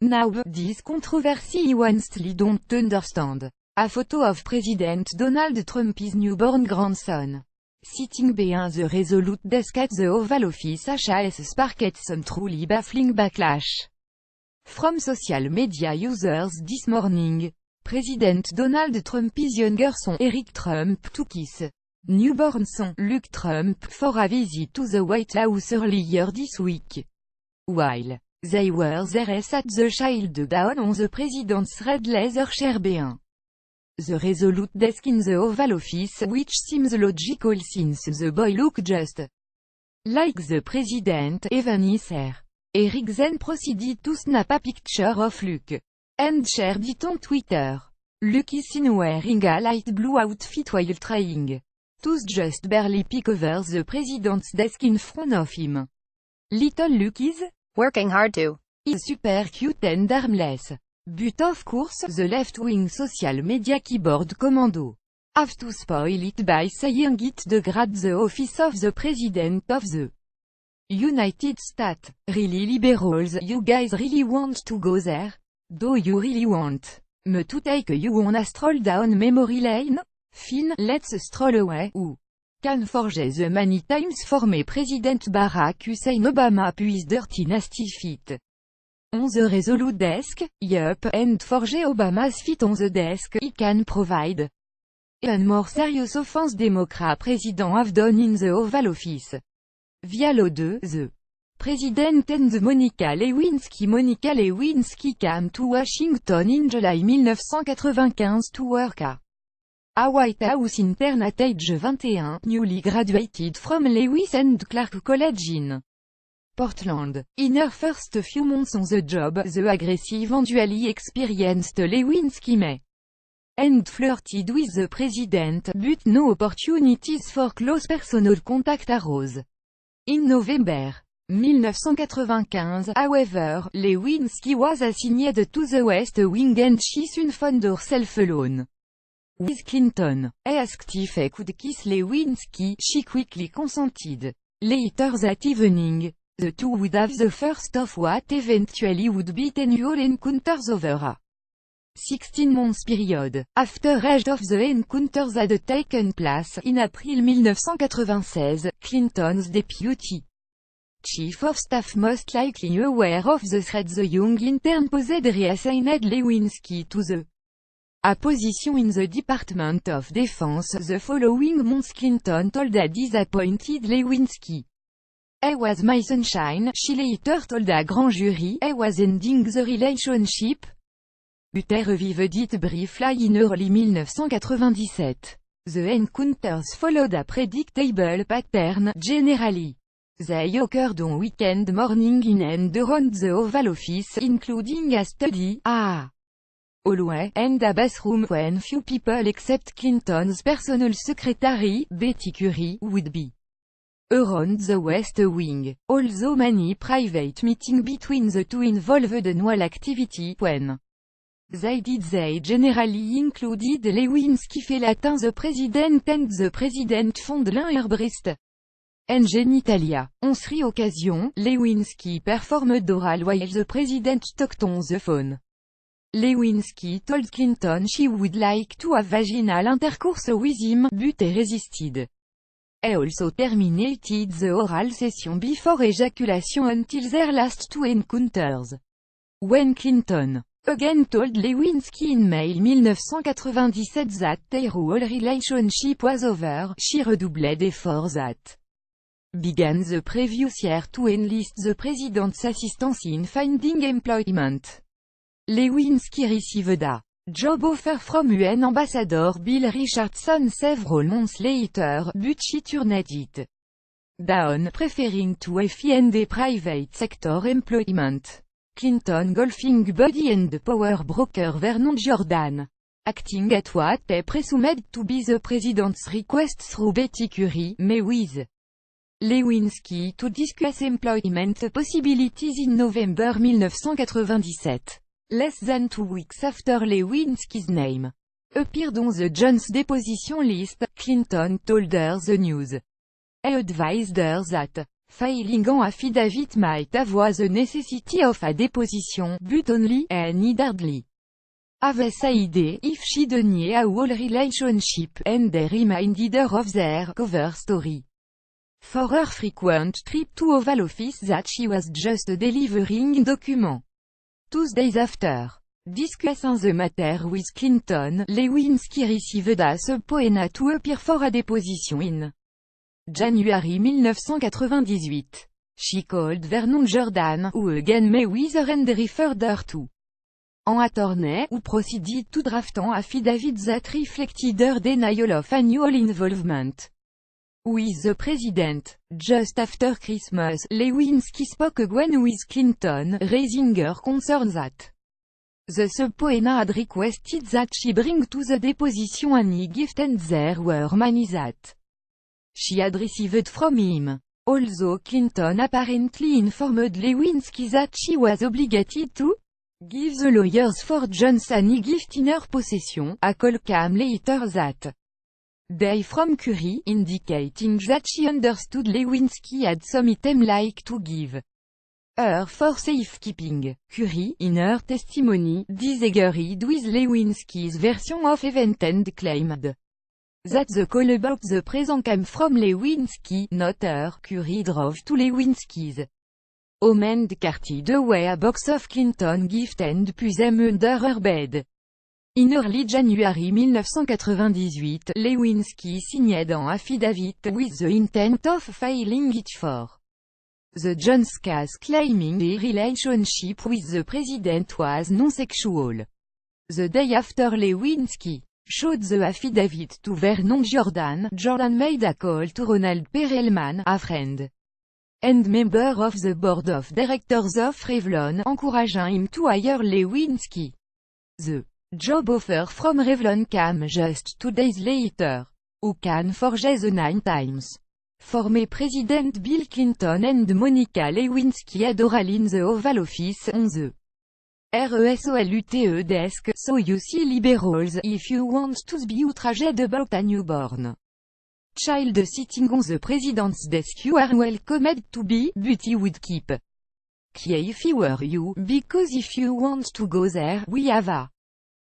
Now, this controversy he honestly don't understand. A photo of President Donald Trump's newborn grandson, sitting behind the Resolute desk at the Oval Office, has sparked some truly baffling backlash from social media users this morning. President Donald Trump's younger son Eric Trump took his newborn son, Luke Trump, for a visit to the White House earlier this week. While they were there, sat the child down on the president's red leather chair behind the Resolute desk in the Oval Office, which seems logical since the boy looked just like the president, even his hair. Eric then proceeded to snap a picture of Luke and shared it on Twitter. Luke is seen wearing a light blue outfit while trying to just barely peek over the president's desk in front of him. Little Luke is working hard to is super cute and harmless. But of course, the left-wing social media keyboard commando have to spoil it by saying it degrades the office of the President of the United States. Really liberals, you guys really want to go there? Do you really want me to take you on a stroll down memory lane? Fine, let's stroll away. Who can forget the many times former President Barack Hussein Obama puis dirty nasty feet on the Resolute desk? Yup, and forget Obama's feet on the desk, he can provide even more serious offense Democrat president have done in the Oval Office. Via l'O2, the President and Monica Lewinsky came to Washington in July 1995 to work a White House intern at age 21, newly graduated from Lewis and Clark College in Portland. In her first few months on the job, the aggressive and dually experienced Lewinsky may and flirted with the president, but no opportunities for close personal contact arose. In November 1995, however, Lewinsky was assigned to the West Wing and she soon found herself alone with Clinton. Asked if he could kiss Lewinsky, she quickly consented. Later that evening, the two would have the first of what eventually would be 10 annual encounters over a 16-month period. After eight of the encounters had taken place in April 1996, Clinton's deputy chief of staff, most likely aware of the threat the young intern posed, reassigned Lewinsky to a position in the Department of Defense. The following month Clinton told a disappointed Lewinsky, "I was my sunshine." She later told a grand jury, "I was ending the relationship." But he revived it briefly in early 1997. The encounters followed a predictable pattern. Generally, they occurred on weekend morning in and around the Oval Office, including a study, a hallway, and a bathroom when few people except Clinton's personal secretary, Betty Curie, would be around the West Wing. Although many private meetings between the two involved annual activity, when they did, they generally included Lewinsky fellating the president and the president fondling her breast and genitalia. On 3 occasions, Lewinsky performed oral while the president talked on the phone. Lewinsky told Clinton she would like to have vaginal intercourse with him, but he resisted. He also terminated the oral session before ejaculation until their last 2 encounters. When Clinton again told Lewinsky in May 1997 that their whole relationship was over, she redoubled efforts that began the previous year to enlist the president's assistance in finding employment. Lewinsky received a job offer from UN Ambassador Bill Richardson several months later, but she turned it down, preferring to find a private sector employment. Clinton golfing buddy and power broker Vernon Jordan, acting at what he presumed to be the president's request through Betty Curie, met with Lewinsky to discuss employment possibilities in November 1997. Less than 2 weeks after Lewinsky's name appeared on the Jones deposition list, Clinton told her the news. He advised her that Filing an affidavit might have the necessity of a deposition, but only, and need hardly have said, if she denied a whole relationship, and the remainder of their cover story. For her frequent trip to Oval Office that she was just delivering document. 2 days after discussing the matter with Clinton, Lewinsky received a subpoena to appear for a deposition in January 1998. She called Vernon Jordan, who again Mayweather and referred her to an attorney, who proceeded to draft an affidavit that reflected her denial of annual involvement with the president. Just after Christmas, Lewinsky spoke again with Clinton, raising her concern that the subpoena had requested that she bring to the deposition any gift, and there were many that she had received from him. Although Clinton apparently informed Lewinsky that she was obligated to give the lawyers for Johnson any gift in her possession, a call came later that day from Curry, indicating that she understood Lewinsky had some item like to give her for safekeeping. Curry, in her testimony, disagreed with Lewinsky's version of events and claimed that the call about the present came from Lewinsky, not her. Curry drove to Lewinsky's home and carted away a box of Clinton gifts and put them under her bed. In early January 1998, Lewinsky signed an affidavit with the intent of filing it for the Jones case, claiming the relationship with the president was non-sexual. The day after Lewinsky showed the affidavit to Vernon Jordan, Jordan made a call to Ronald Perelman, a friend and member of the board of directors of Revlon, encouraging him to hire Lewinsky. The job offer from Revlon came just 2 days later. Who can forget the 9 times former President Bill Clinton and Monica Lewinsky had oral in the Oval Office on the RESOLUTE desk, so you see liberals, if you want to be outraged about a newborn child sitting on the president's desk, you are welcomed to be, but he would keep quiet if he were you, because if you want to go there, we have a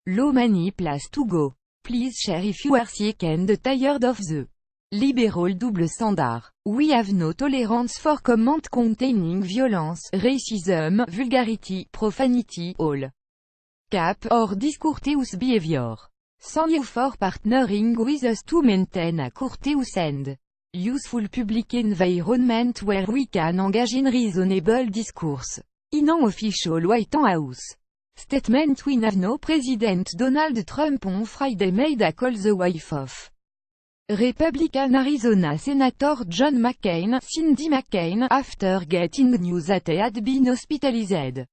low many place to go. Please share if you are sick and tired of the liberal double standard. We have no tolerance for comment containing violence, racism, vulgarity, profanity, all cap, or discourteous behavior. Thank you for partnering with us to maintain a courteous and useful public environment where we can engage in reasonable discourse. In an official White House statement, we have no President Donald Trump on Friday made a call the wife of Republican Arizona Senator John McCain, Cindy McCain, after getting news that he had been hospitalized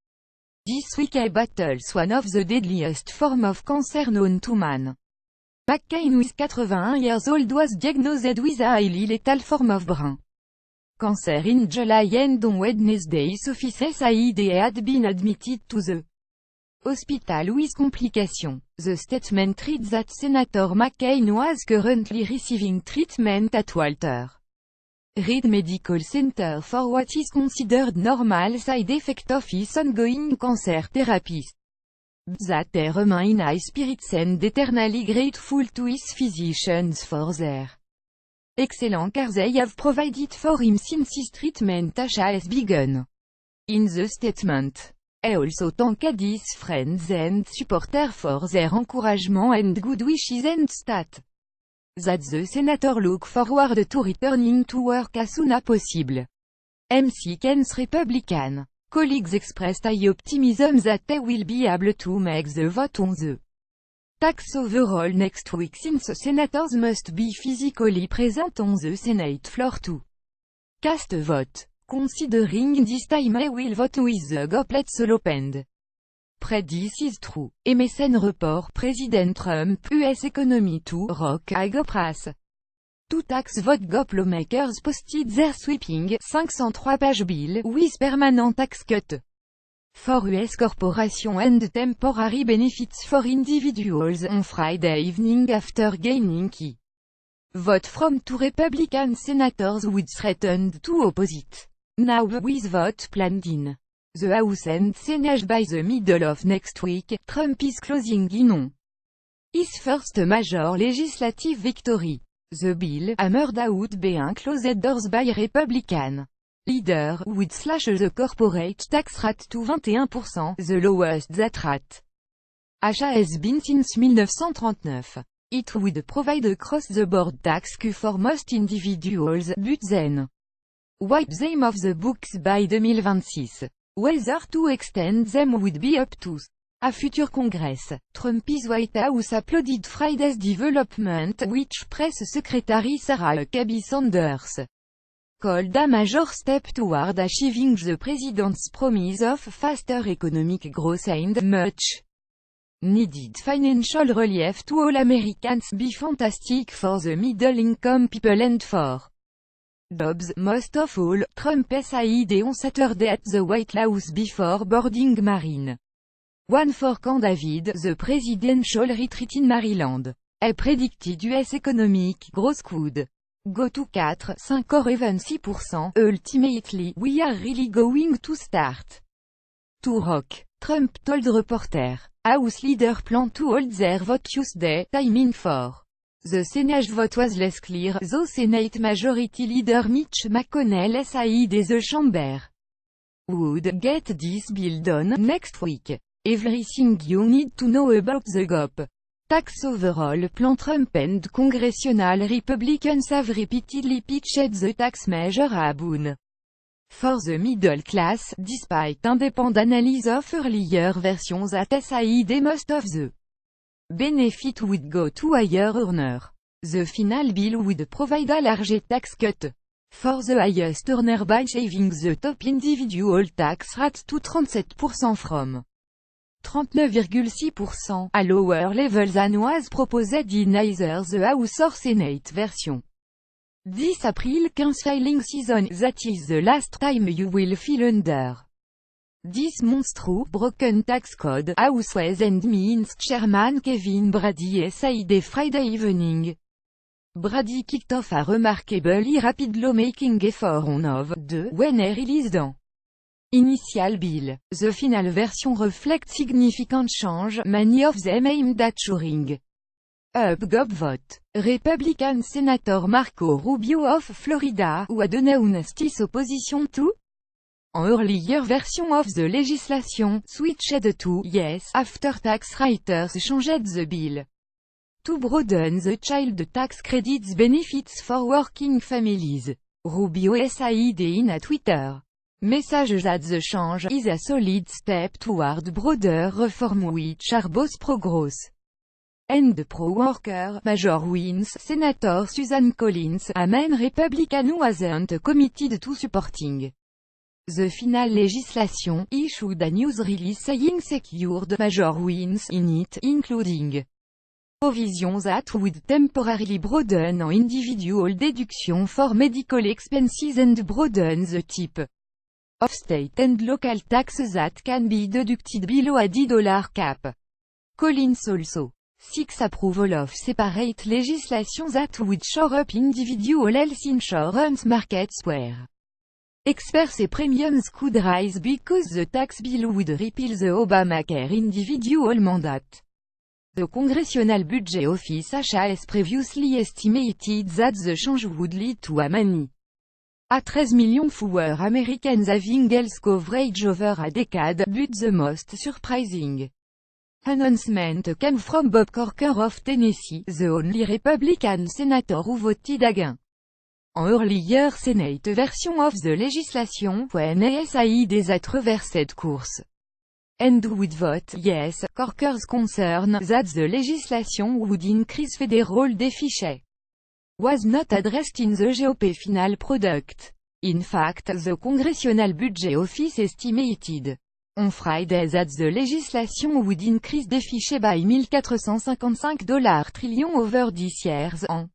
this week he battles one of the deadliest forms of cancer known to man. McCain, who is 81 years old, was diagnosed with a highly lethal form of brain cancer in July, and on Wednesday his office said he had been admitted to the hospital with complications. The statement reads that Senator McCain was currently receiving treatment at Walter Reed Medical Center for what is considered normal side effect of his ongoing cancer therapy. That he remains in high spirits and eternally grateful to his physicians for their excellent care they have provided for him since his treatment has begun. In the statement, he also thanked his friends and supporters for their encouragement and good wishes and stat that the senator look forward to returning to work as soon as possible. McCain's Republican colleagues expressed high optimism that they will be able to make the vote on the tax overall next week, since senators must be physically present on the Senate floor to cast a vote. Considering this time they will vote with the goplets opened. This is true. MSN report President Trump, US economy to rock a gopras. Two tax vote GOP lawmakers posted their sweeping 503-page bill with permanent tax cut for US corporation and temporary benefits for individuals on Friday evening after gaining key Vote from two Republican senators would threaten to opposite. Now with vote planned in the House and Senate by the middle of next week, Trump is closing in on his first major legislative victory. The bill, hammered out behind closed doors by Republican leader, would slash the corporate tax rate to 21%, the lowest that rate has been since 1939. It would provide a cross-the-board tax cut for most individuals, but then wipe them off the books by 2026. Whether to extend them would be up to a future Congress. Trump's White House applauded Friday's development, which Press Secretary Sarah Huckabee Sanders called a major step toward achieving the president's promise of faster economic growth and much needed financial relief to all Americans. Be fantastic for the middle-income people and for jobs. Most of all, Trump said on Saturday at the White House before boarding Marine One for Camp David, the presidential retreat in Maryland. He predicted US economic growth could go to 4, 5 or even 6%. Ultimately, we are really going to start to rock, Trump told reporter. House leader plan to hold their vote Tuesday. Timing for the Senate vote was less clear, though Senate Majority Leader Mitch McConnell said the chamber would get this bill done next week. Everything you need to know about the GOP tax overall plan. Trump and congressional Republicans have repeatedly pitched the tax measure a boon for the middle class, despite independent analysis of earlier versions that said most of the benefit would go to higher earners. The final bill would provide a large tax cut for the highest earner by shaving the top individual tax rate to 37% from 39,6%, a lower level than was proposed in either the House or Senate version. This April 15 filing season, that is the last time you will feel under this monstrous, broken tax code, House Ways and Means Chairman Kevin Brady said Friday evening. Brady kicked off a remarkably rapid lawmaking effort on of 2 when he released an initial bill. The final version reflects significant change, many of them aimed at shoring up GOP vote. Republican Senator Marco Rubio of Florida, who had announced his opposition to an earlier version of the legislation, switched to yes after tax writers changed the bill to broaden the child tax credits benefits for working families. Rubio said in a Twitter message that the change is a solid step toward broader reform which are both pro-growth and pro-worker. Major wins. Senator Susan Collins, a main Republican who wasn't committed to supporting the final legislation, issued a news release saying secured major wins in it, including provisions that would temporarily broaden an individual deduction for medical expenses and broaden the type of state and local taxes that can be deducted below a $10 cap. Collins also seeks approval of separate legislation that would shore up individual health insurance markets where experts say premiums could rise because the tax bill would repeal the Obamacare individual mandate. The Congressional Budget Office has previously estimated that the change would lead to a many a 13 million fewer Americans having health coverage over a decade, but the most surprising announcement came from Bob Corker of Tennessee, the only Republican senator who voted against an earlier Senate version of the legislation, when he said that reversed course and would vote yes. Corker's concern that the legislation would increase federal deficit was not addressed in the GOP final product. In fact, the Congressional Budget Office estimated on Friday that the legislation would increase deficit by $1,455 trillion over this year's an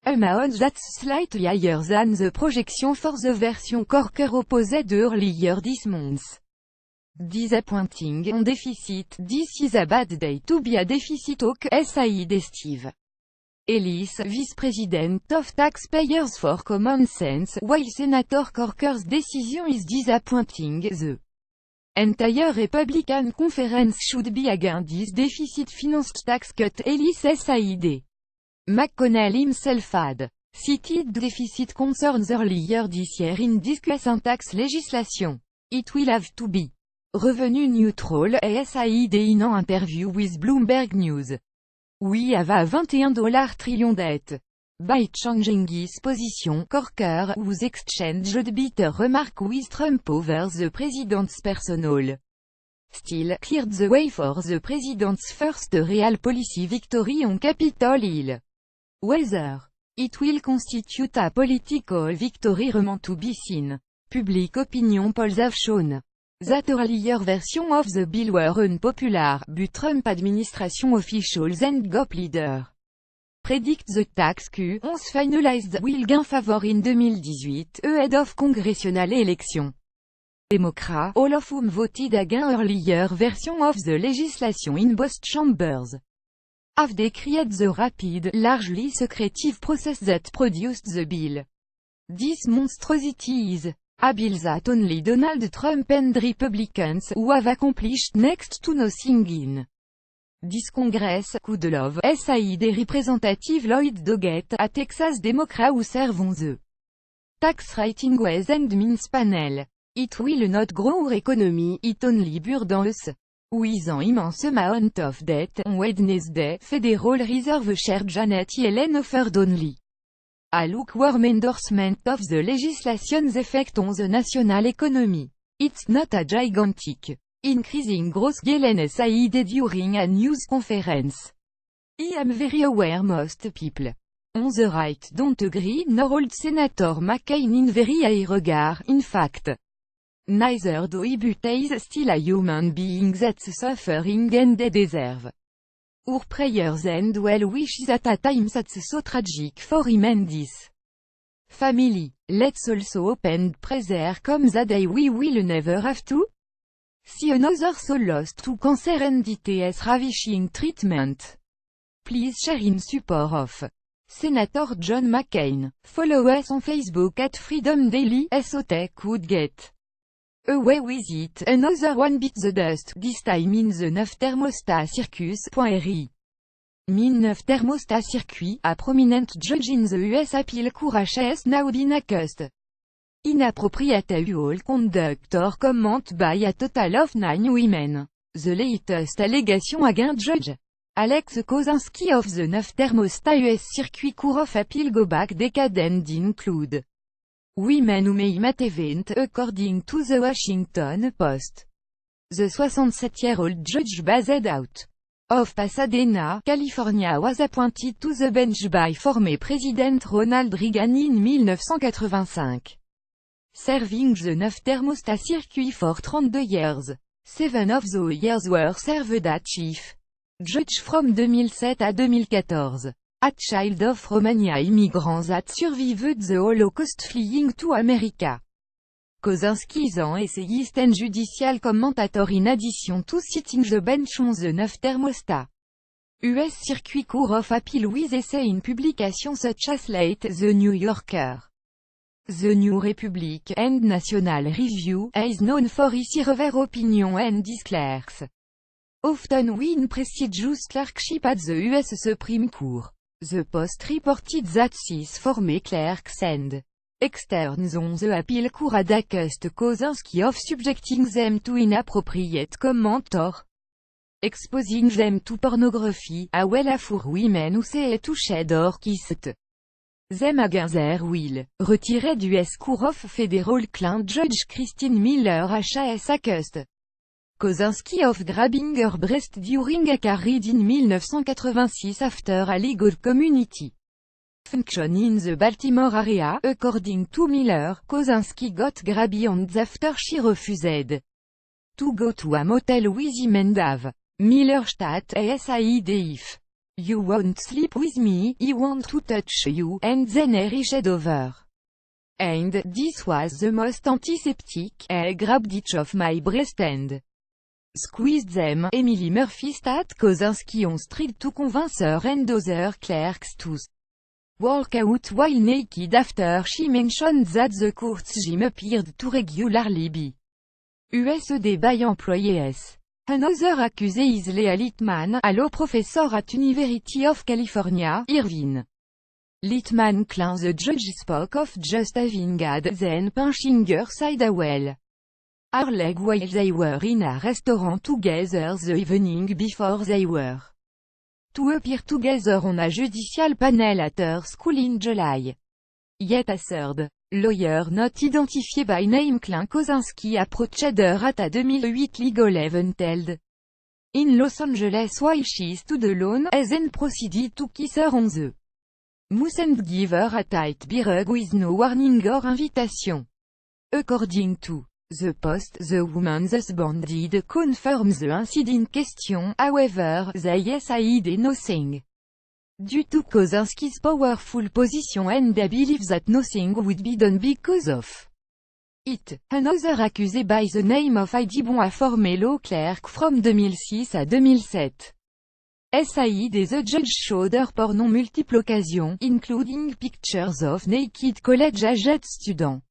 amount that's slightly higher than the projection for the version Corker opposed earlier this month. Disappointing on deficit. This is a bad day to be a deficit hawk, said Steve Ellis, Vice President of Taxpayers for Common Sense, while Senator Corker's decision is disappointing, the entire Republican conference should be against this deficit-financed tax cut. Ellis said. McConnell himself had cited deficit concerns earlier this year in discussing tax legislation. It will have to be revenue neutral, said in an interview with Bloomberg News. We have a $21 trillion debt. By changing his position, Corker, whose exchanged bitter remark with Trump over the president's personal style, cleared the way for the president's first real policy victory on Capitol Hill. Whether it will constitute a political victory remains to be seen. Public opinion polls have shown that earlier versions of the bill were unpopular, but Trump administration officials and GOP leaders predict the tax cut, once finalized, will gain favor in 2018, ahead of congressional election. Democrats, all of whom voted against earlier version of the legislation in both chambers, have decried the rapid, largely secretive process that produced the bill. This monstrosity is a bill that only Donald Trump and Republicans, who have accomplished next to nothing in this Congress, could love, said Representative Lloyd Doggett, a Texas Democrat who serves on the Tax Rating Ways and Means panel. It will not grow our economy, it only burden us. With an immense amount of debt, on Wednesday, Federal Reserve Chair Janet Yellen offered only a lukewarm endorsement of the legislation's effect on the national economy. It's not a gigantic increasing growth, Yellen said during a news conference. I am very aware most people on the right don't agree, nor old Senator McCain in very high regard, in fact. Neither do he, but he is still a human being that's suffering and they deserve our prayers and well wishes at a time that's so tragic for him and his family. Let's also hope and pray there comes a day we will never have to see another soul lost to cancer and its ravishing treatment. Please share in support of Senator John McCain. Follow us on Facebook at Freedom Daily, so they could get away with it. Another one bit the dust, this time in the 9 thermostat circus.ri. Min 9 thermostat circuit, a prominent judge in the US appeal court has now been accused inappropriate sexual conduct or comment by a total of 9 women. The latest allegation against Judge Alex Kozinski of the 9 thermostat US Circuit Court of Appeal go back decade and include women who may met event, according to the Washington Post. The 67-year-old judge based out of Pasadena, California was appointed to the bench by former President Ronald Reagan in 1985. Serving the 9 thermostat circuit for 32 years. 7 of those years were served as chief judge from 2007 à 2014. A child of Romania immigrants that survived the Holocaust fleeing to America. Kozinski is an essayist and judicial commentator in addition to sitting the bench on the 9 thermostat US Circuit Court of Appeal with essay in publications such as Slate, The New Yorker, The New Republic, and National Review. He is known for his irreverent opinion and his clerks often win prestigious clerkship at the US Supreme Court. The Post reported that 6 former clerks and externs on the appeal court had accused Kozinski of subjecting them to inappropriate comment or exposing them to pornography, as well as for women who say touched or kissed them against their will. Retiré du US Court of Federal Client Judge Christine Miller has accused Kozinski of grabbing her breast during a car ride in 1986 after a legal community function in the Baltimore area. According to Miller, Kozinski got grabby and after she refused to go to a motel with him and have Miller stat said if you won't sleep with me, I want to touch you, and then he reached over. And this was the most antiseptic, I grabbed each of my breast and squeezed them, Emily Murphy stat Kozinski on street to convincer and other clerks to walk out while naked after she mentioned that the court's gym appeared to regularly be used by employees. Another accusé is Leah Littman, a law professor at University of California, Irvine. Littman claims the judge spoke of just having had then punching her side well. Her leg while they were in a restaurant together the evening before they were to appear together on a judicial panel at her school in July. Yet a third lawyer not identified by name claimed Kozinski approached her at a 2008 legal event held in Los Angeles while she stood alone, and then proceeded to kiss her on the mouth and give her a tight hug with no warning or invitation. According to the Post, the woman's husband did confirm the incident question, however, they said nothing. Due to Kozinski's powerful position and they believe that nothing would be done because of it. Another accusé by the name of Heidi Bon a former law clerk from 2006 à 2007. SAID the judge showed her porn on multiple occasions, including pictures of naked college-aged students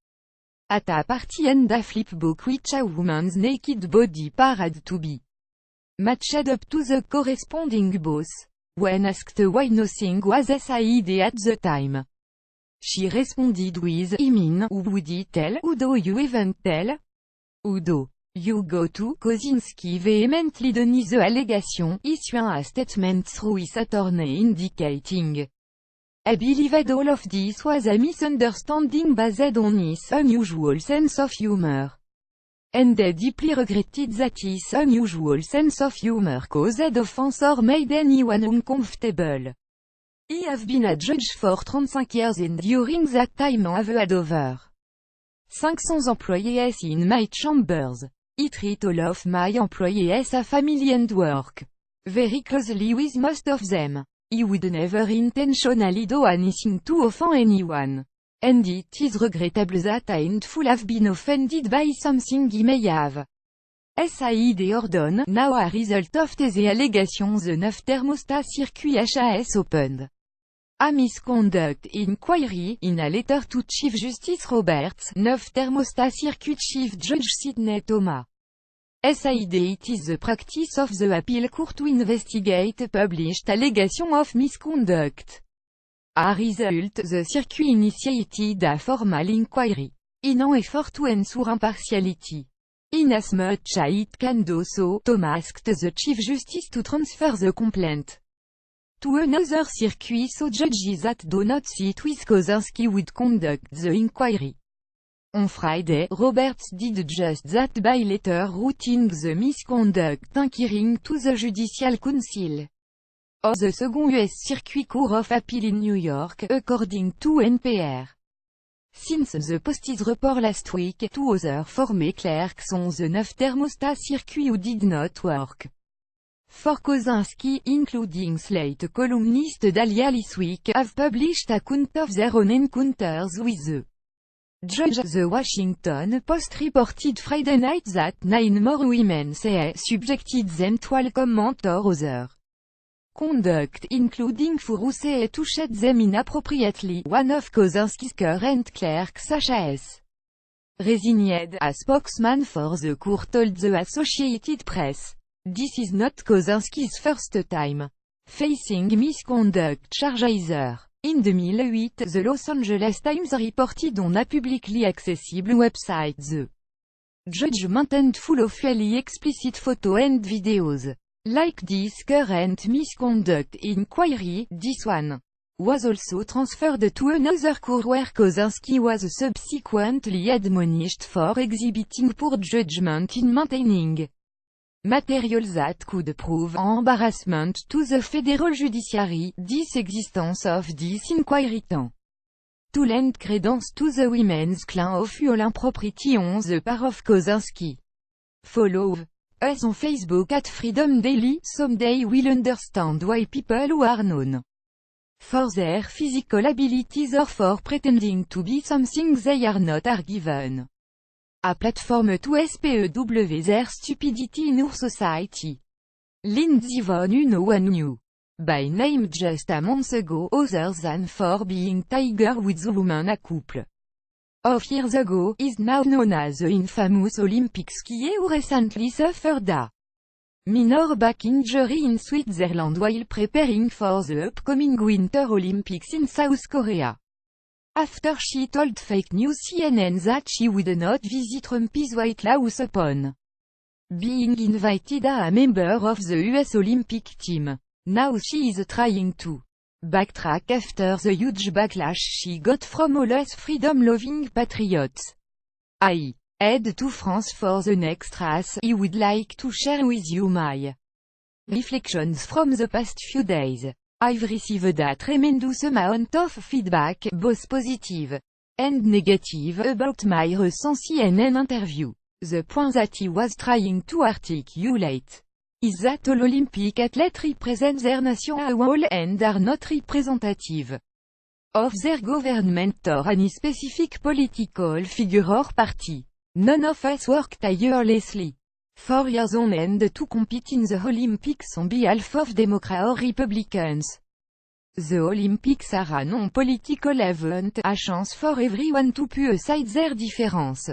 at a party and a flipbook which a woman's naked body appeared to be matched up to the corresponding boss. When asked why nothing was said at the time, she responded with, I mean, who would he tell, who do you even tell? Who do you go to? Kozinski vehemently denies the allegation, issuing a statement through his attorney indicating I believed all of this was a misunderstanding based on his unusual sense of humor. And they deeply regretted that his unusual sense of humor caused offense or made anyone uncomfortable. He have been a judge for 35 years and during that time have had over 500 employees in my chambers. I treat all of my employees a family and work very closely with most of them. He would never intentionally do anything to offend anyone. And it is regrettable that a handful have been offended by something he may have said or done. Now a result of the allegations the 9 thermostat circuit HAS opened a misconduct inquiry, in a letter to Chief Justice Roberts, 9 thermostat circuit Chief Judge Sidney Thomas. SAID it is the practice of the appeal court to investigate published allegations of misconduct. A result, the circuit initiated a formal inquiry, in an effort to ensure impartiality. Inasmuch as it can do so, Thomas asked the Chief Justice to transfer the complaint to another circuit so judges that do not sit with Kozinski would conduct the inquiry. On Friday, Roberts did just that by letter routing the misconduct inquiry to the Judicial Council of the Second U.S. Circuit Court of Appeal in New York, according to NPR. Since the Post's report last week, 2 other former clerks on the 9 thermostat circuit who did not work for Kozinski, including Slate columnist Dahlia Lithwick, have published account of their own encounters with the judge. The Washington Post reported Friday night that 9 more women say subjected them to all comment or other conduct, including for who say touched them inappropriately. One of Kozinski's current clerks, HAS resigned, a spokesman for the court told the Associated Press. This is not Kozinski's first time facing misconduct charges. In 2008, the Los Angeles Times reported on a publicly accessible website the judgment and full of fairly explicit photos and videos. Like this current misconduct inquiry, this one was also transferred to another court where Kozinski was subsequently admonished for exhibiting poor judgment in maintaining material that could prove embarrassment to the federal judiciary. This existence of this inquiry tend to lend credence to the women's claim of full impropriety on the part of Kozinski. Follow us on Facebook at Freedom Daily. Someday we'll understand why people who are known for their physical abilities or for pretending to be something they are not are given A platform to SPEW their stupidity in our society. Lindsey Vonn one knew. By name just a month ago other than for being Tiger Woods woman a couple of years ago, is now known as the infamous Olympic skier who recently suffered a minor back injury in Switzerland while preparing for the upcoming Winter Olympics in South Korea. After she told fake news CNN that she would not visit Trump's White House upon being invited as a member of the US Olympic team. Now she is trying to backtrack after the huge backlash she got from all us freedom-loving patriots. I head to France for the next race. I would like to share with you my reflections from the past few days. I've received a tremendous amount of feedback, both positive and negative, about my recent CNN interview. The point that I was trying to articulate is that all Olympic athletes represent their nation as a whole and are not representative of their government or any specific political figure or party. None of us work tirelessly for years on end to compete in the Olympics on behalf of Democrats or Republicans. The Olympics are a non-political event, a chance for everyone to put aside their difference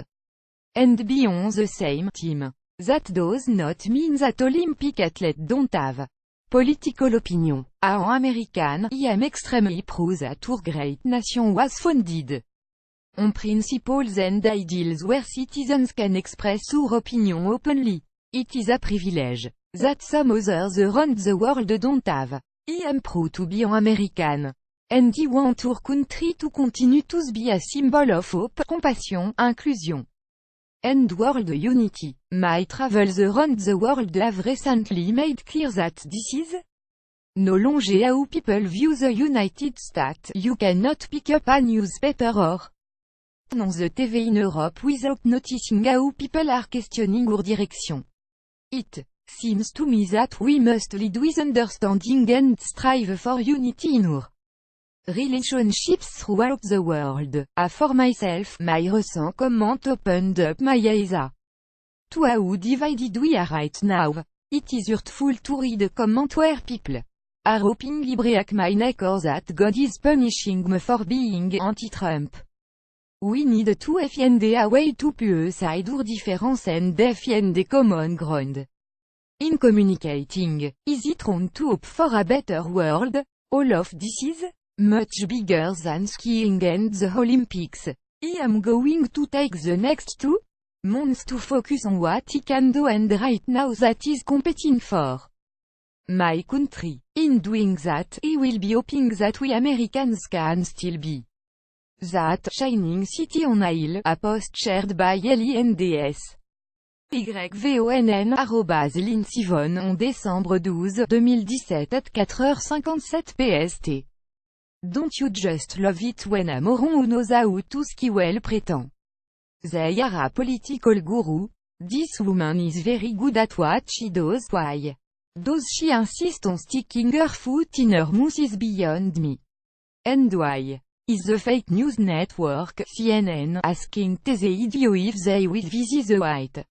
and be on the same team. That does not mean that Olympic athletes don't have political opinion. As an American, I am extremely proud that our great nation was founded on principles and ideals where citizens can express our opinion openly. It is a privilege that some others around the world don't have. I am proud to be an American, and I want our country to continue to be a symbol of hope, compassion, inclusion, and world unity. My travels around the world have recently made clear that this is no longer how people view the United States. You cannot pick up a newspaper or on the TV in Europe without noticing how people are questioning our direction. It seems to me that we must lead with understanding and strive for unity in our relationships throughout the world. For myself, my recent comment opened up my eyes to how divided we are right now. It is hurtful to read a comment where people are hoping I break my neck or that God is punishing me for being anti-Trump. We need to find a way to put aside our difference and find a common ground. In communicating, is it wrong to hope for a better world? All of this is much bigger than skiing and the Olympics. I am going to take the next 2 months to focus on what I can do and right now that is competing for my country. In doing that, I will be hoping that we Americans can still be that shining city on a hill. A post shared by LINDS YVONN @Lindsey Vonn en décembre 12, 2017 at 4h57 PST. Don't you just love it when a moron who knows how to ski well prétend they are a political guru? This woman is very good at what she does. Why does she insist on sticking her foot in her mouth is beyond me. And why is the fake news network, CNN, asking the idiot if they will visit the White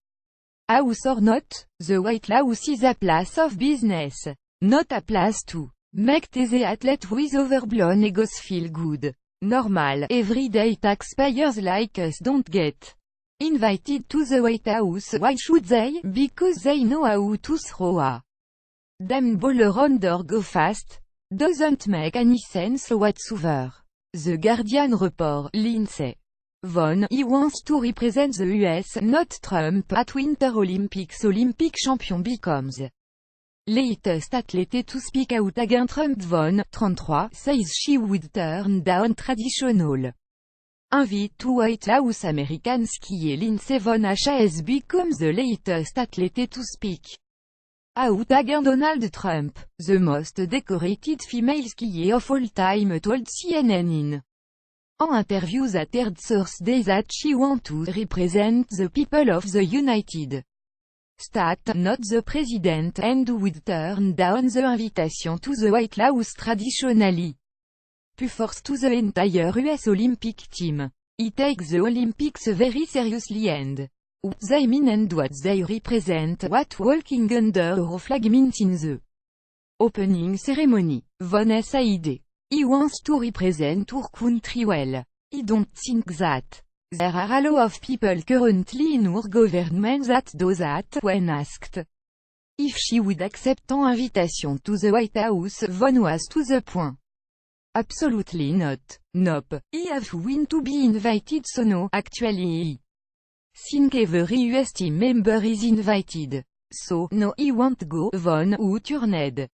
House or not? The White House is a place of business, not a place to make the athlete with overblown egos feel good. Normal, everyday taxpayers like us don't get invited to the White House. Why should they? Because they know how to throw a damn ball around or go fast. Doesn't make any sense whatsoever. The Guardian report, Lindsey Vonn, he wants to represent the US, not Trump, at Winter Olympics. Olympic champion becomes latest athlete to speak out against Trump. Vonn, 33, says she would turn down traditional invite to White House. American skier Lindsey Vonn has become the latest athlete to speak out against Donald Trump, the most decorated female skier of all time, told CNN in an interview that aired Thursday that she wants to represent the people of the United States, not the president, and would turn down the invitation to the White House traditionally to force to the entire US Olympic team. He takes the Olympics very seriously and what they mean and what they represent, what walking under our flag means in the opening ceremony. Von Said. He wants to represent our country well. I don't think that there are a lot of people currently in our government that do that. When asked if she would accept an invitation to the White House, Von was to the point. Absolutely not. Nope. I have win to be invited, so no. Actually, I think every US team member is invited. So, no, I won't go. Von, who turned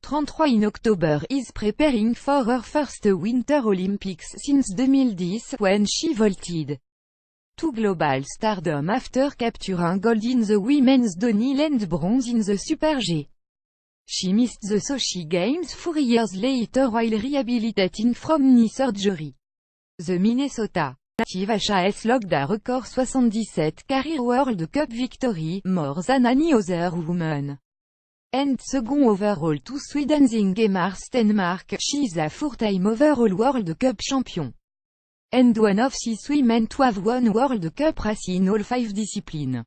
33 in October, is preparing for her first Winter Olympics since 2010, when she vaulted to global stardom after capturing gold in the women's downhill and bronze in the Super G. She missed the Sochi Games 4 years later while rehabilitating from knee surgery. The Minnesota native has logged a record 77 career World Cup victory, more than any other woman. And second overall to Sweden's Ingemar Stenmark. She is a 4-time overall World Cup champion. And one of 6 women to have won World Cup race in all 5 disciplines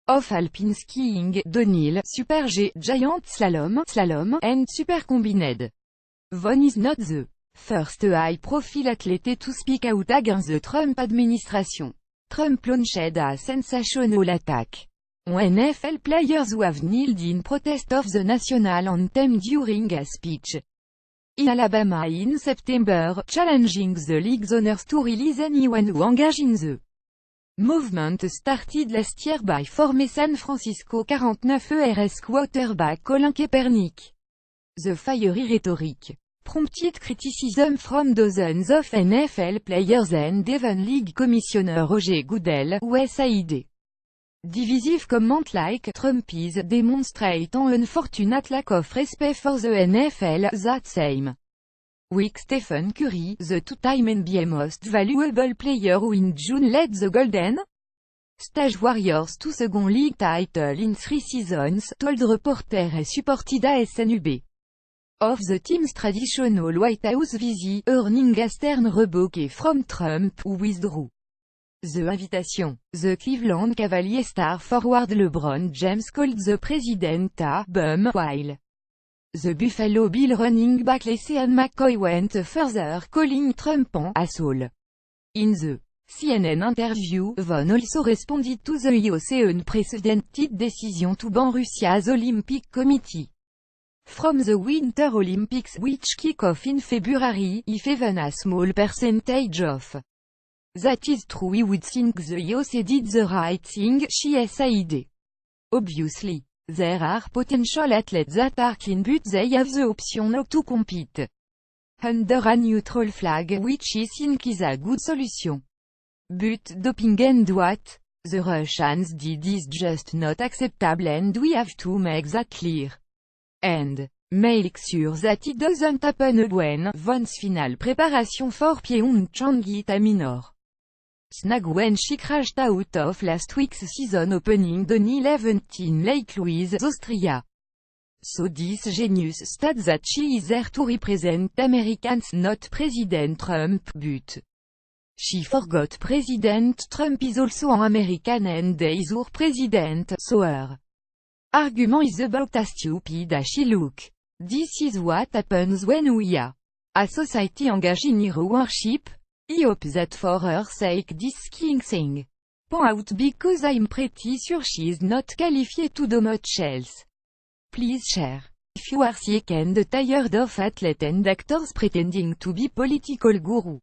of alpine skiing, downhill, Super G, giant slalom, and super combined. Von is not the first high-profile athlete to speak out against the Trump administration. Trump launched a sensational attack on NFL players who have kneeled in protest of the national anthem during a speech in Alabama in September, challenging the league's owners to release anyone who engaged in the movement started last year by former San Francisco 49 ERS quarterback Colin Kaepernick. The fiery rhetoric prompted criticism from dozens of NFL players and even League Commissioner Roger Goodell, USAID. Divisive comment like Trump is demonstrate an unfortunate lack of respect for the NFL. That same week Stephen Curry, the two-time NBA Most Valuable Player who in June led the Golden State Warriors to second league title in 3 seasons, told reporter and supported a SNUB of the team's traditional White House visit, earning a stern rebuke from Trump, who withdrew the invitation. The Cleveland Cavaliers star forward LeBron James called the president a bum, while the Buffalo Bill running back LeSean McCoy went further, calling Trump an asshole. In the CNN interview, Von also responded to the IOC unprecedented decision to ban Russia's Olympic Committee from the Winter Olympics, which kick off in February. If even a small percentage of that is true, we would think the IOC did the right thing, she said. Obviously, there are potential athletes that are clean but they have the option not to compete under a neutral flag, which I think is a good solution. But doping and what the Russians did is just not acceptable, and we have to make that clear. And make sure that it doesn't happen again. Von's final preparation for Pyeongchang hit a minor snag when she crashed out of last week's season opening downhill event in Lake Louise, Austria. So this genius states that she is there to represent Americans, not President Trump, but she forgot President Trump is also an American and is our president, so her argument is about as stupid as she look. This is what happens when we are a society engaged in hero worship. I hope that for her sake this skiing thing pan out, because I'm pretty sure she is not qualified to do much else. Please share. If you are sick and tired of athletes and actors pretending to be political guru.